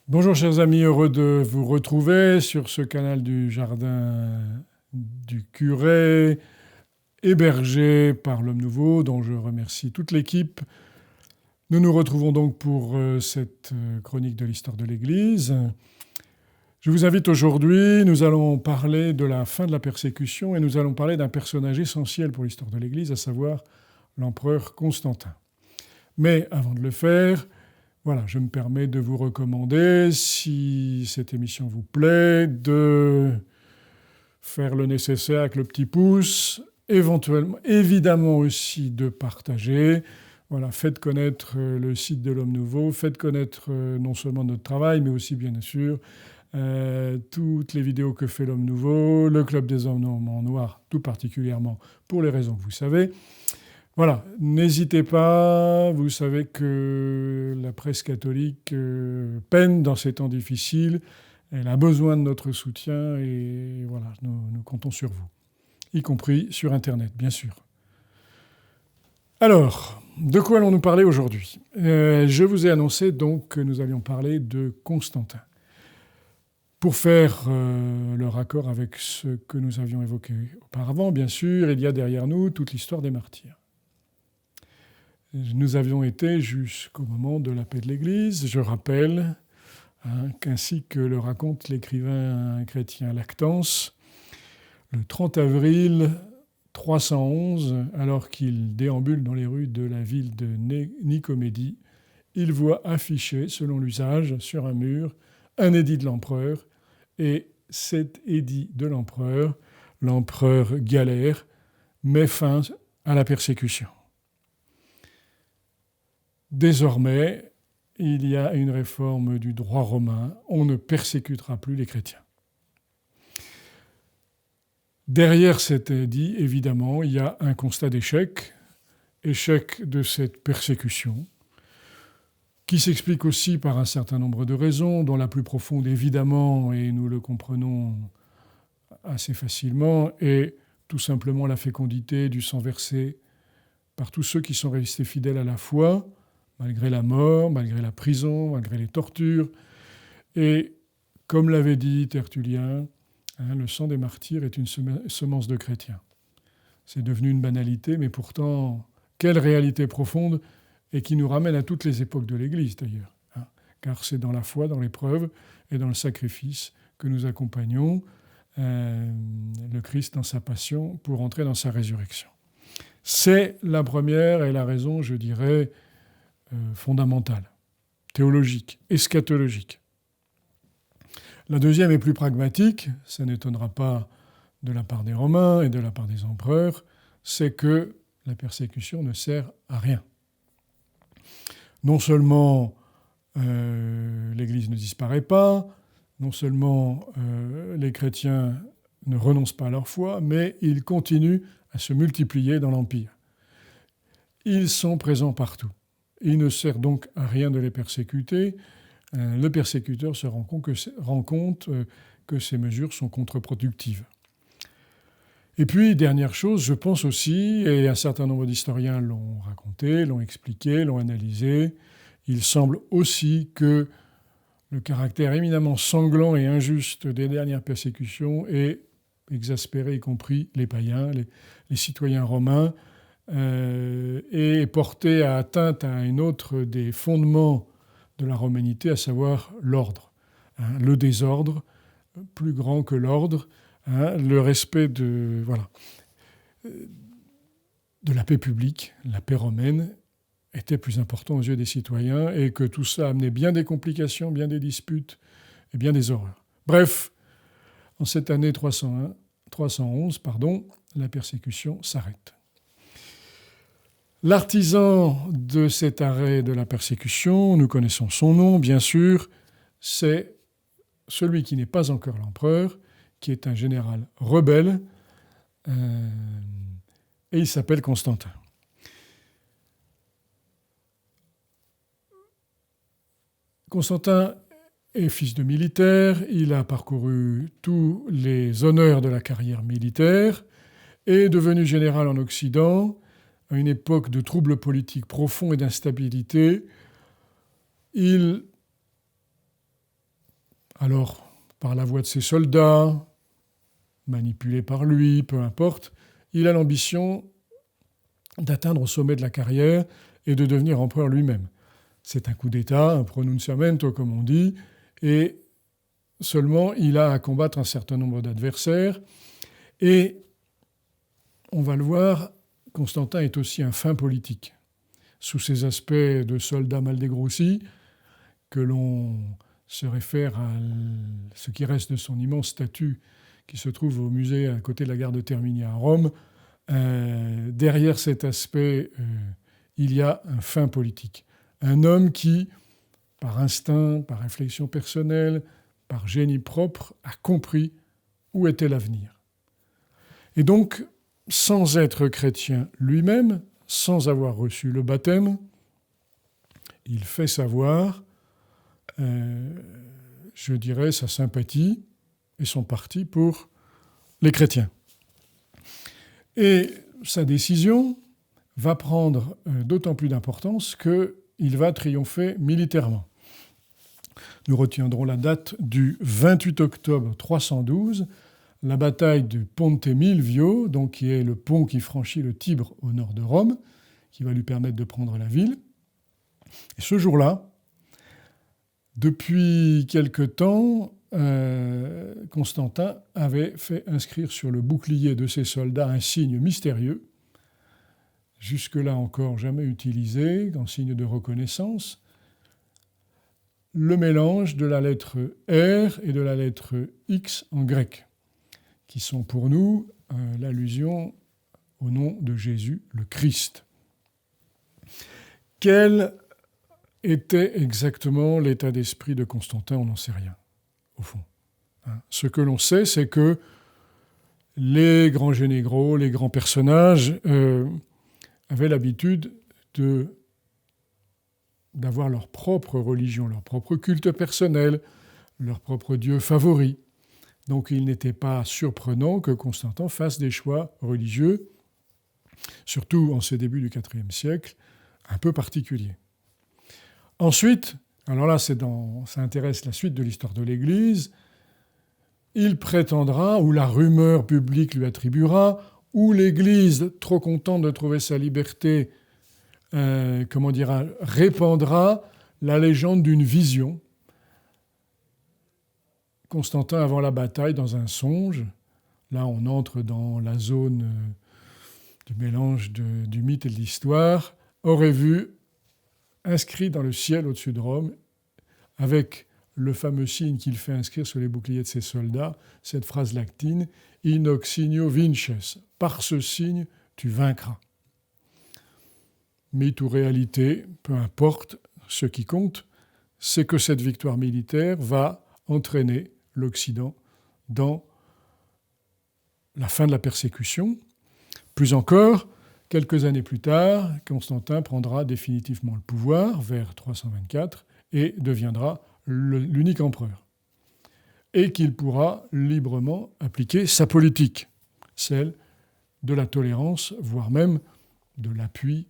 Bonjour chers amis, heureux de vous retrouver sur ce canal du Jardin du Curé, hébergé par l'Homme Nouveau, dont je remercie toute l'équipe. Nous nous retrouvons donc pour cette chronique de l'histoire de l'Église. Je vous invite aujourd'hui, nous allons parler de la fin de la persécution et nous allons parler d'un personnage essentiel pour l'histoire de l'Église, à savoir l'empereur Constantin. Mais avant de le faire, voilà, je me permets de vous recommander, si cette émission vous plaît, de faire le nécessaire avec le petit pouce, éventuellement, évidemment aussi de partager. Voilà, faites connaître le site de l'Homme Nouveau, faites connaître non seulement notre travail, mais aussi bien sûr toutes les vidéos que fait l'Homme Nouveau, le Club des Hommes en Noir, tout particulièrement pour les raisons que vous savez. Voilà, n'hésitez pas, vous savez que la presse catholique peine dans ces temps difficiles, elle a besoin de notre soutien et voilà, nous comptons sur vous, y compris sur Internet, bien sûr. Alors, de quoi allons-nous parler aujourd'hui ? Je vous ai annoncé donc que nous allions parler de Constantin. Pour faire le raccord avec ce que nous avions évoqué auparavant, bien sûr, il y a derrière nous toute l'histoire des martyrs. Nous avions été jusqu'au moment de la paix de l'Église. Je rappelle qu'ainsi que le raconte l'écrivain chrétien Lactance, le 30 avril 311, alors qu'il déambule dans les rues de la ville de Nicomédie, il voit affiché, selon l'usage, sur un mur, un édit de l'empereur, et cet édit de l'empereur Galère, met fin à la persécution. Désormais, il y a une réforme du droit romain. On ne persécutera plus les chrétiens. Derrière cet édit, évidemment, il y a un constat d'échec, échec de cette persécution, qui s'explique aussi par un certain nombre de raisons, dont la plus profonde, évidemment, et nous le comprenons assez facilement, est tout simplement la fécondité du sang versé par tous ceux qui sont restés fidèles à la foi, malgré la mort, malgré la prison, malgré les tortures. Et comme l'avait dit Tertullien, le sang des martyrs est une semence de chrétiens. C'est devenu une banalité, mais pourtant, quelle réalité profonde, et qui nous ramène à toutes les époques de l'Église d'ailleurs. Car c'est dans la foi, dans l'épreuve et dans le sacrifice que nous accompagnons le Christ dans sa passion pour entrer dans sa résurrection. C'est la première et la raison, je dirais, fondamentale, théologique, eschatologique. La deuxième est plus pragmatique, ça n'étonnera pas de la part des Romains et de la part des empereurs, c'est que la persécution ne sert à rien. Non seulement l'Église ne disparaît pas, non seulement les chrétiens ne renoncent pas à leur foi, mais ils continuent à se multiplier dans l'Empire. Ils sont présents partout. Il ne sert donc à rien de les persécuter. Le persécuteur se rend compte que ces mesures sont contre-productives. Et puis, dernière chose, je pense aussi, et un certain nombre d'historiens l'ont raconté, l'ont expliqué, l'ont analysé, il semble aussi que le caractère éminemment sanglant et injuste des dernières persécutions ait exaspéré, y compris les païens, les citoyens romains, et porter à atteinte à un autre des fondements de la romanité, à savoir l'ordre. Le désordre, plus grand que l'ordre, le respect de la paix publique, la paix romaine, était plus important aux yeux des citoyens et que tout ça amenait bien des complications, bien des disputes et bien des horreurs. Bref, en cette année 311, la persécution s'arrête. L'artisan de cet arrêt de la persécution, nous connaissons son nom, bien sûr, c'est celui qui n'est pas encore l'empereur, qui est un général rebelle, et il s'appelle Constantin. Constantin est fils de militaire, il a parcouru tous les honneurs de la carrière militaire, et devenu général en Occident, à une époque de troubles politiques profonds et d'instabilité, il alors par la voix de ses soldats, manipulés par lui, peu importe, il a l'ambition d'atteindre au sommet de la carrière et de devenir empereur lui-même. C'est un coup d'État, un pronunciamento comme on dit, et seulement il a à combattre un certain nombre d'adversaires. Et on va le voir, Constantin est aussi un fin politique. Sous ses aspects de soldat mal dégrossi, que l'on se réfère à ce qui reste de son immense statue qui se trouve au musée à côté de la gare de Termini à Rome, derrière cet aspect, il y a un fin politique. Un homme qui, par instinct, par réflexion personnelle, par génie propre, a compris où était l'avenir. Et donc, sans être chrétien lui-même, sans avoir reçu le baptême, il fait savoir, je dirais, sa sympathie et son parti pour les chrétiens. Et sa décision va prendre d'autant plus d'importance qu'il va triompher militairement. Nous retiendrons la date du 28 octobre 312, la bataille du Ponte Milvio, donc qui est le pont qui franchit le Tibre au nord de Rome, qui va lui permettre de prendre la ville. Et ce jour-là, depuis quelque temps, Constantin avait fait inscrire sur le bouclier de ses soldats un signe mystérieux, jusque-là encore jamais utilisé, en signe de reconnaissance, le mélange de la lettre R et de la lettre X en grec, qui sont pour nous l'allusion au nom de Jésus, le Christ. Quel était exactement l'état d'esprit de Constantin? On n'en sait rien, au fond. Ce que l'on sait, c'est que les grands généraux, les grands personnages avaient l'habitude d'avoir leur propre religion, leur propre culte personnel, leur propre dieu favori. Donc il n'était pas surprenant que Constantin fasse des choix religieux, surtout en ce début du IVe siècle, un peu particuliers. Ensuite, alors là ça intéresse la suite de l'histoire de l'Église, il prétendra, ou la rumeur publique lui attribuera, ou l'Église, trop contente de trouver sa liberté, répandra la légende d'une vision. Constantin, avant la bataille, dans un songe, là on entre dans la zone du mélange du mythe et de l'histoire, aurait vu inscrit dans le ciel au-dessus de Rome, avec le fameux signe qu'il fait inscrire sur les boucliers de ses soldats, cette phrase latine « In hoc signo vinces » « Par ce signe, tu vaincras ». Mythe ou réalité, peu importe, ce qui compte, c'est que cette victoire militaire va entraîner l'Occident dans la fin de la persécution. Plus encore, quelques années plus tard, Constantin prendra définitivement le pouvoir, vers 324, et deviendra l'unique empereur. Et qu'il pourra librement appliquer sa politique, celle de la tolérance, voire même de l'appui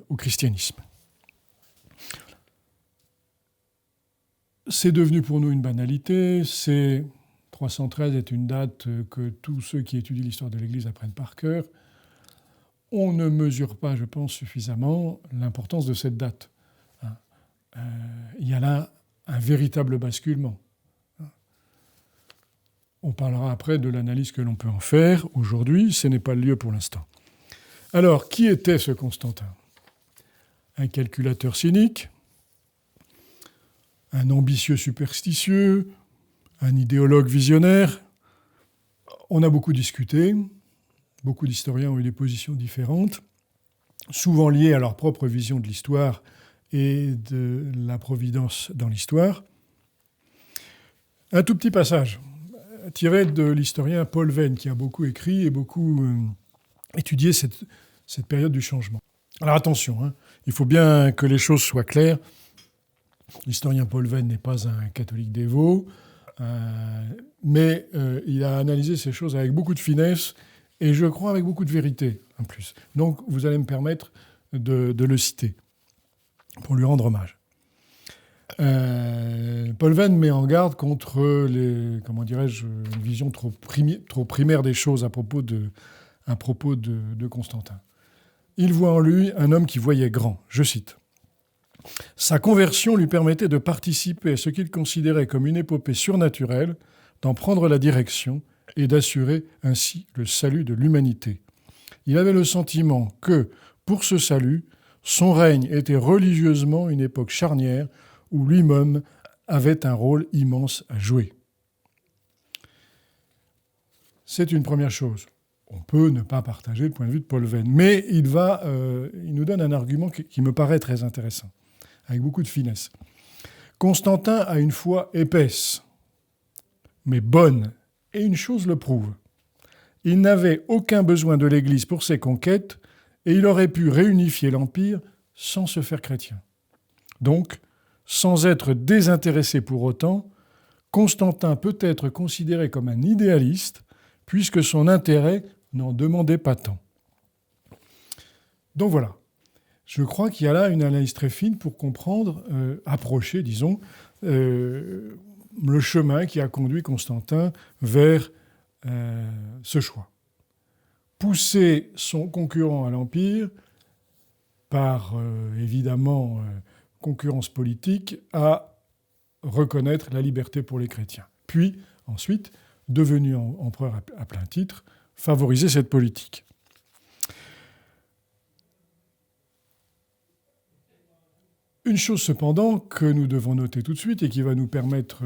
au christianisme. C'est devenu pour nous une banalité. 313 est une date que tous ceux qui étudient l'histoire de l'Église apprennent par cœur. On ne mesure pas, je pense, suffisamment l'importance de cette date. Il y a là un véritable basculement. On parlera après de l'analyse que l'on peut en faire. Aujourd'hui, ce n'est pas le lieu pour l'instant. Alors, qui était ce Constantin? Un calculateur cynique, un ambitieux superstitieux, un idéologue visionnaire. On a beaucoup discuté, beaucoup d'historiens ont eu des positions différentes, souvent liées à leur propre vision de l'histoire et de la providence dans l'histoire. Un tout petit passage tiré de l'historien Paul Venn, qui a beaucoup écrit et beaucoup étudié cette période du changement. Alors attention, il faut bien que les choses soient claires. L'historien Paul Venn n'est pas un catholique dévot, mais il a analysé ces choses avec beaucoup de finesse et je crois avec beaucoup de vérité en plus. Donc vous allez me permettre de le citer pour lui rendre hommage. Paul Venn met en garde contre une vision trop primaire des choses à propos de Constantin. Il voit en lui un homme qui voyait grand. Je cite. « Sa conversion lui permettait de participer à ce qu'il considérait comme une épopée surnaturelle, d'en prendre la direction et d'assurer ainsi le salut de l'humanité. Il avait le sentiment que, pour ce salut, son règne était religieusement une époque charnière où lui-même avait un rôle immense à jouer. » C'est une première chose. On peut ne pas partager le point de vue de Paul Venn, mais il nous donne un argument qui me paraît très intéressant, avec beaucoup de finesse. Constantin a une foi épaisse, mais bonne, et une chose le prouve. Il n'avait aucun besoin de l'Église pour ses conquêtes, et il aurait pu réunifier l'Empire sans se faire chrétien. Donc, sans être désintéressé pour autant, Constantin peut être considéré comme un idéaliste, puisque son intérêt n'en demandait pas tant. Donc voilà. Je crois qu'il y a là une analyse très fine pour comprendre, approcher, disons, le chemin qui a conduit Constantin vers ce choix. Pousser son concurrent à l'Empire par, évidemment, concurrence politique, à reconnaître la liberté pour les chrétiens. Puis, ensuite, devenu empereur à plein titre, favoriser cette politique. Une chose cependant que nous devons noter tout de suite et qui va nous permettre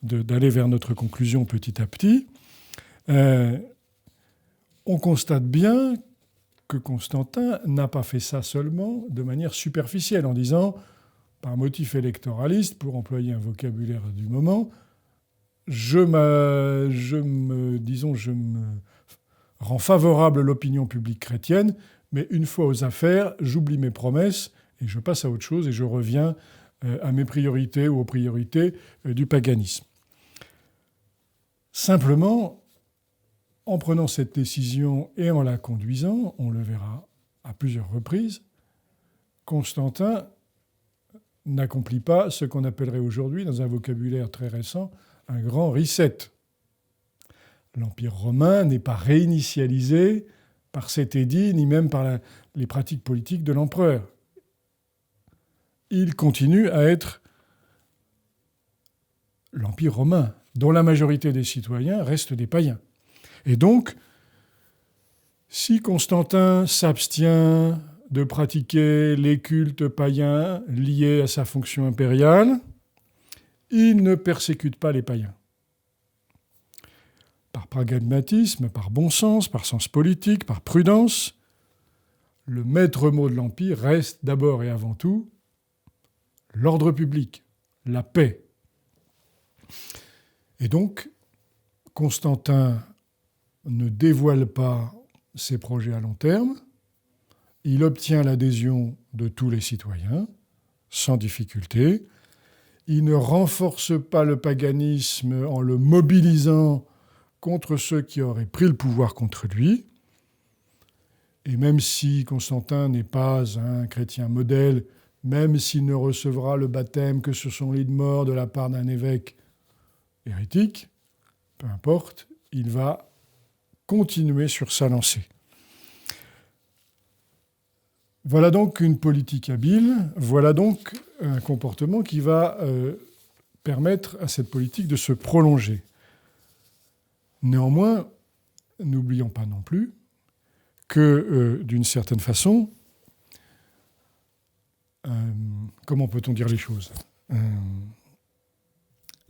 d'aller vers notre conclusion petit à petit, on constate bien que Constantin n'a pas fait ça seulement de manière superficielle en disant, par motif électoraliste, pour employer un vocabulaire du moment, je me rends favorable à l'opinion publique chrétienne, mais une fois aux affaires, j'oublie mes promesses et je passe à autre chose et je reviens à mes priorités ou aux priorités du paganisme. Simplement, en prenant cette décision et en la conduisant, on le verra à plusieurs reprises, Constantin n'accomplit pas ce qu'on appellerait aujourd'hui, dans un vocabulaire très récent, un grand reset. L'Empire romain n'est pas réinitialisé par cet édit, ni même par les pratiques politiques de l'empereur. Il continue à être l'Empire romain, dont la majorité des citoyens restent des païens. Et donc, si Constantin s'abstient de pratiquer les cultes païens liés à sa fonction impériale, il ne persécute pas les païens. Par pragmatisme, par bon sens, par sens politique, par prudence, le maître mot de l'Empire reste d'abord et avant tout l'ordre public, la paix. Et donc, Constantin ne dévoile pas ses projets à long terme, il obtient l'adhésion de tous les citoyens, sans difficulté. Il ne renforce pas le paganisme en le mobilisant contre ceux qui auraient pris le pouvoir contre lui. Et même si Constantin n'est pas un chrétien modèle, même s'il ne recevra le baptême que sur son lit de mort de la part d'un évêque hérétique, peu importe, il va continuer sur sa lancée. Voilà donc une politique habile, voilà donc un comportement qui va permettre à cette politique de se prolonger. Néanmoins, n'oublions pas non plus que, d'une certaine façon, comment peut-on dire les choses ?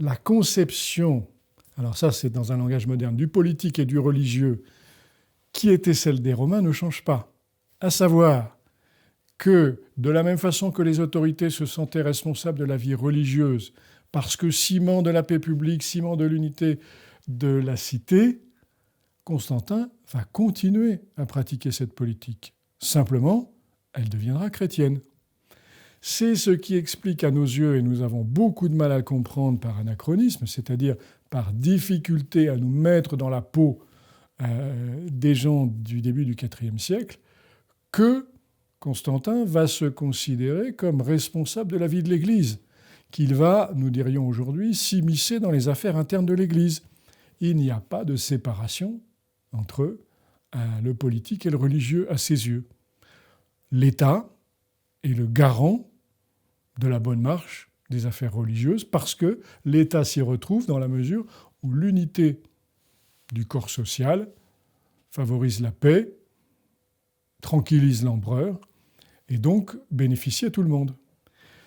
La conception, alors ça c'est dans un langage moderne, du politique et du religieux, qui était celle des Romains, ne change pas. À savoir que, de la même façon que les autorités se sentaient responsables de la vie religieuse, parce que ciment de la paix publique, ciment de l'unité de la cité, Constantin va continuer à pratiquer cette politique. Simplement, elle deviendra chrétienne. C'est ce qui explique à nos yeux, et nous avons beaucoup de mal à le comprendre par anachronisme, c'est-à-dire par difficulté à nous mettre dans la peau des gens du début du IVe siècle, que Constantin va se considérer comme responsable de la vie de l'Église, qu'il va, nous dirions aujourd'hui, s'immiscer dans les affaires internes de l'Église. Il n'y a pas de séparation entre le politique et le religieux à ses yeux. L'État est le garant de la bonne marche des affaires religieuses parce que l'État s'y retrouve dans la mesure où l'unité du corps social favorise la paix, tranquillise l'empereur et donc bénéficie à tout le monde.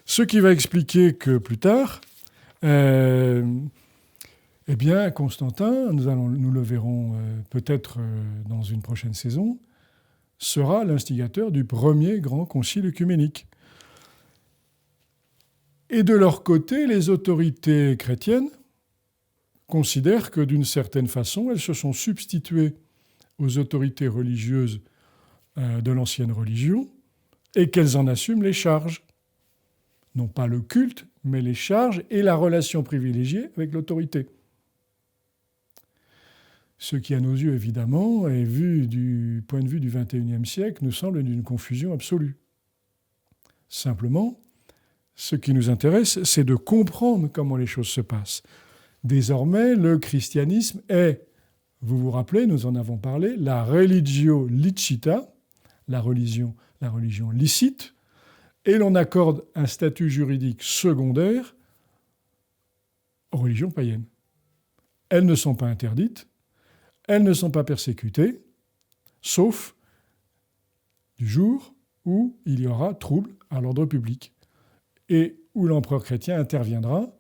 Ce qui va expliquer que plus tard, Constantin, nous le verrons peut-être dans une prochaine saison, sera l'instigateur du premier grand concile œcuménique. Et de leur côté, les autorités chrétiennes considèrent que d'une certaine façon, elles se sont substituées aux autorités religieuses de l'ancienne religion et qu'elles en assument les charges. Non pas le culte, mais les charges et la relation privilégiée avec l'autorité. Ce qui, à nos yeux, évidemment, et vu du point de vue du XXIe siècle, nous semble d'une confusion absolue. Simplement, ce qui nous intéresse, c'est de comprendre comment les choses se passent. Désormais, le christianisme est, vous vous rappelez, nous en avons parlé, la religio licita, la religion licite, et l'on accorde un statut juridique secondaire aux religions païennes. Elles ne sont pas interdites, elles ne sont pas persécutées, sauf du jour où il y aura trouble à l'ordre public et où l'empereur chrétien interviendra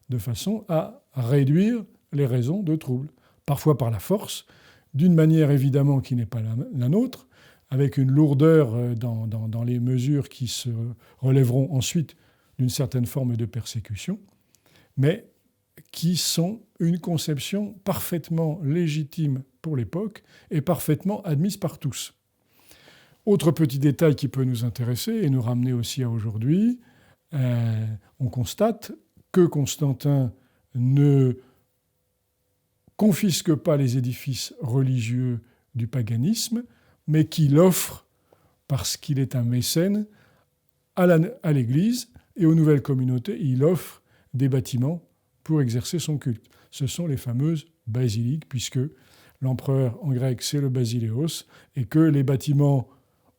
de façon à réduire les raisons de trouble, parfois par la force, d'une manière évidemment qui n'est pas la nôtre, avec une lourdeur dans les mesures qui se relèveront ensuite d'une certaine forme de persécution, mais qui sont une conception parfaitement légitime pour l'époque et parfaitement admise par tous. Autre petit détail qui peut nous intéresser et nous ramener aussi à aujourd'hui, on constate que Constantin ne confisque pas les édifices religieux du paganisme, mais qu'il offre, parce qu'il est un mécène, à l'Église et aux nouvelles communautés, il offre des bâtiments pour exercer son culte. Ce sont les fameuses basiliques, puisque l'empereur en grec, c'est le basileos, et que les bâtiments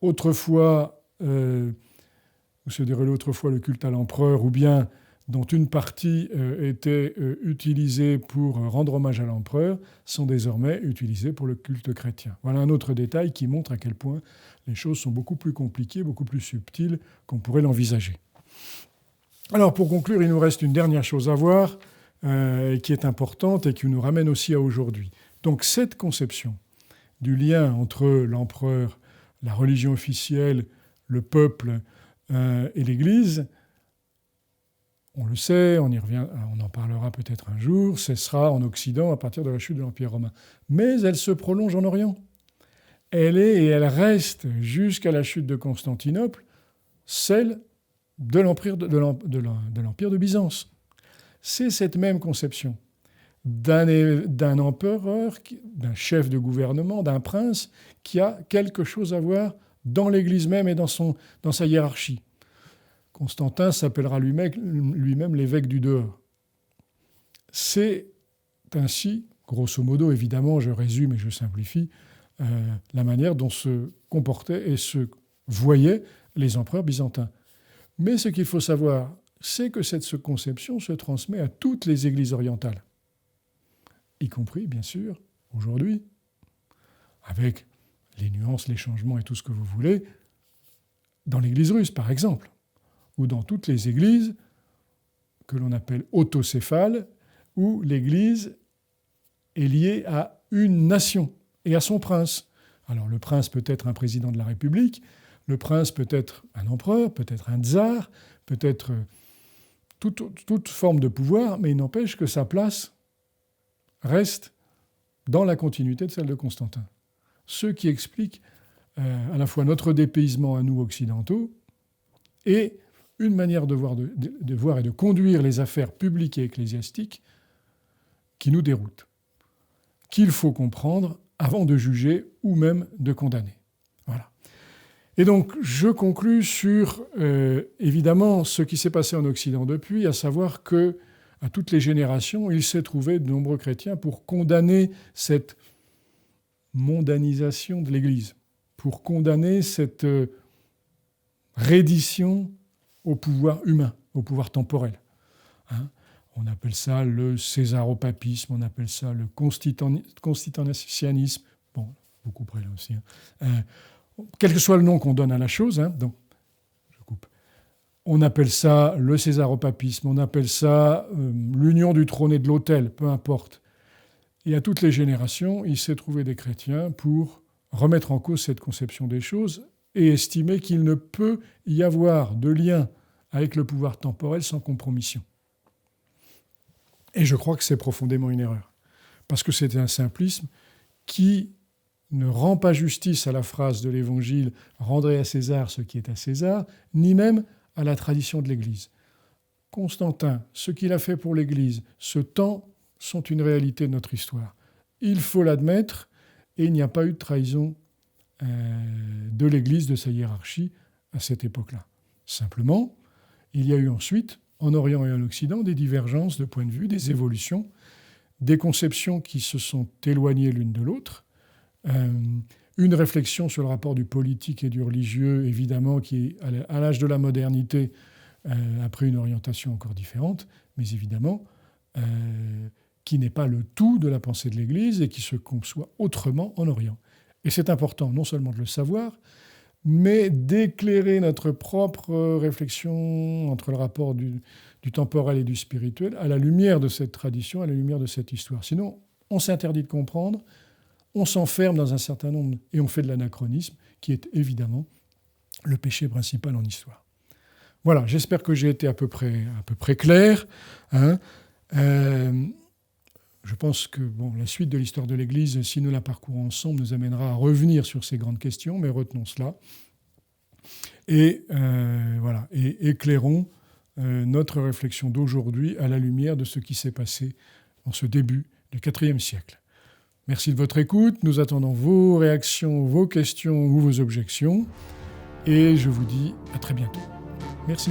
autrefois, où se déroulait autrefois le culte à l'empereur, ou bien dont une partie était utilisée pour rendre hommage à l'empereur, sont désormais utilisés pour le culte chrétien. Voilà un autre détail qui montre à quel point les choses sont beaucoup plus compliquées, beaucoup plus subtiles qu'on pourrait l'envisager. Alors pour conclure, il nous reste une dernière chose à voir, qui est importante et qui nous ramène aussi à aujourd'hui. Donc cette conception du lien entre l'empereur, la religion officielle, le peuple et l'Église, on le sait, on y revient, on en parlera peut-être un jour, cessera en Occident à partir de la chute de l'Empire romain. Mais elle se prolonge en Orient. Elle est et elle reste jusqu'à la chute de Constantinople, celle de l'empire de Byzance. C'est cette même conception d'un empereur, d'un chef de gouvernement, d'un prince qui a quelque chose à voir dans l'Église même et dans sa hiérarchie. Constantin s'appellera lui-même l'évêque du dehors. C'est ainsi, grosso modo, évidemment, je résume et je simplifie, la manière dont se comportaient et se voyaient les empereurs byzantins. Mais ce qu'il faut savoir, c'est que cette conception se transmet à toutes les églises orientales, y compris, bien sûr, aujourd'hui, avec les nuances, les changements et tout ce que vous voulez, dans l'église russe, par exemple, ou dans toutes les églises que l'on appelle autocéphales, où l'église est liée à une nation et à son prince. Alors le prince peut être un président de la République, le prince peut être un empereur, peut être un tsar, peut être toute forme de pouvoir, mais il n'empêche que sa place reste dans la continuité de celle de Constantin. Ce qui explique à la fois notre dépaysement à nous occidentaux et une manière de voir et de conduire les affaires publiques et ecclésiastiques qui nous déroute, qu'il faut comprendre avant de juger ou même de condamner. Voilà. Et donc, je conclus sur, évidemment, ce qui s'est passé en Occident depuis, à savoir que, à toutes les générations, il s'est trouvé de nombreux chrétiens pour condamner cette mondanisation de l'Église, pour condamner cette reddition au pouvoir humain, au pouvoir temporel. Hein, on appelle ça le césaropapisme, on appelle ça le constitutionnalisme. Bon, vous couperez là aussi. Quel que soit le nom qu'on donne à la chose, donc, je coupe. On appelle ça le césaropapisme, on appelle ça l'union du trône et de l'autel, peu importe. Et à toutes les générations, il s'est trouvé des chrétiens pour remettre en cause cette conception des choses et estimer qu'il ne peut y avoir de lien avec le pouvoir temporel sans compromission. Et je crois que c'est profondément une erreur, parce que c'est un simplisme qui ne rend pas justice à la phrase de l'Évangile « rendrez à César ce qui est à César », ni même à la tradition de l'Église. Constantin, ce qu'il a fait pour l'Église, ce temps, sont une réalité de notre histoire. Il faut l'admettre, et il n'y a pas eu de trahison de l'Église, de sa hiérarchie, à cette époque-là. Simplement, il y a eu ensuite, en Orient et en Occident, des divergences de point de vue, des évolutions, des conceptions qui se sont éloignées l'une de l'autre, une réflexion sur le rapport du politique et du religieux, évidemment, qui, à l'âge de la modernité, a pris une orientation encore différente, mais évidemment, qui n'est pas le tout de la pensée de l'Église et qui se conçoit autrement en Orient. Et c'est important non seulement de le savoir, mais d'éclairer notre propre réflexion entre le rapport du temporel et du spirituel à la lumière de cette tradition, à la lumière de cette histoire. Sinon, on s'interdit de comprendre, on s'enferme dans un certain nombre, et on fait de l'anachronisme, qui est évidemment le péché principal en histoire. Voilà, j'espère que j'ai été à peu près clair. Je pense que la suite de l'histoire de l'Église, si nous la parcourons ensemble, nous amènera à revenir sur ces grandes questions, mais retenons cela. Et éclairons notre réflexion d'aujourd'hui à la lumière de ce qui s'est passé en ce début du IVe siècle. Merci de votre écoute. Nous attendons vos réactions, vos questions ou vos objections. Et je vous dis à très bientôt. Merci.